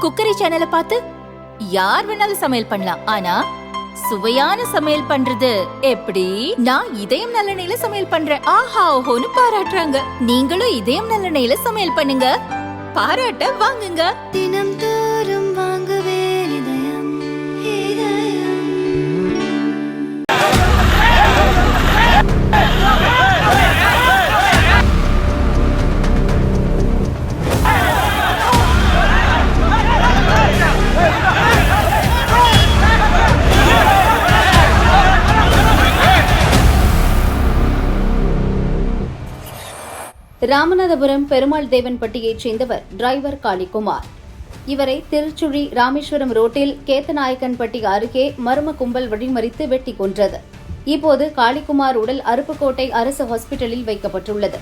Cookery சேனலை பார்த்து யார் வேணாலும் சமையல் பண்ணலாம். ஆனா சுவையான சமையல் பண்றது எப்படி? நான் இதயம் நல்லெண்ணெயில சமையல் பண்றேன். ஆஹா ஓஹோன்னு பாராட்டுறாங்க. நீங்களும் இதயம் நல்லெண்ணெயில சமையல் பண்ணுங்க, பாராட்ட வாங்குங்க. தினம் தோறும் வாங்குவே இதயம் இதயம். ராமநாதபுரம் பெருமாள் தேவன்பட்டியைச் சேர்ந்தவர் டிரைவர் காளிக்குமார். இவரை திருச்சுழி ராமேஸ்வரம் ரோட்டில் கேத்தநாயக்கன்பட்டி அருகே மர்ம கும்பல் வழிமறித்து வெட்டி கொன்றது. இப்போது காளிக்குமார் உடல் அருப்புக்கோட்டை அரசு ஹாஸ்பிட்டலில் வைக்கப்பட்டுள்ளது.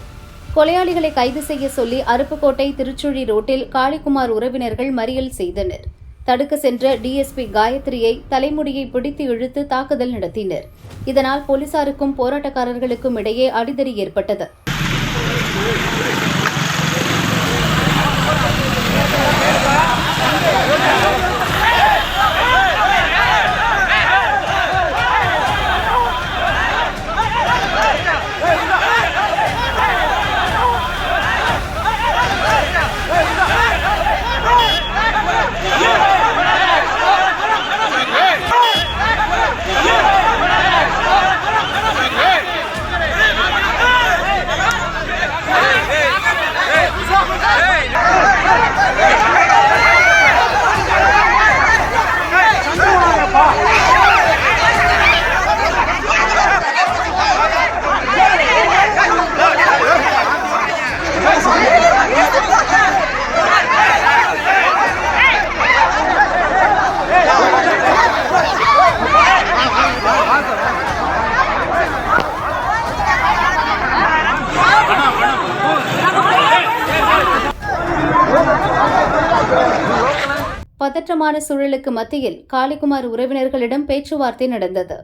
கொலையாளிகளை கைது செய்ய சொல்லி அருப்புக்கோட்டை திருச்சுழி ரோட்டில் காளிக்குமார் உறவினர்கள் மறியல் செய்தனர். தடுக்க சென்ற டிஎஸ்பி காயத்ரியை தலைமுடியை பிடித்து இழுத்து தாக்குதல் நடத்தினர். இதனால் போலீசாருக்கும் போராட்டக்காரர்களுக்கும் இடையே அடிதடி ஏற்பட்டது. பதற்றமான சூழலுக்கு மத்தியில் காளிக்குமார் உறவினர்களிடம் பேச்சுவார்த்தை நடந்தது.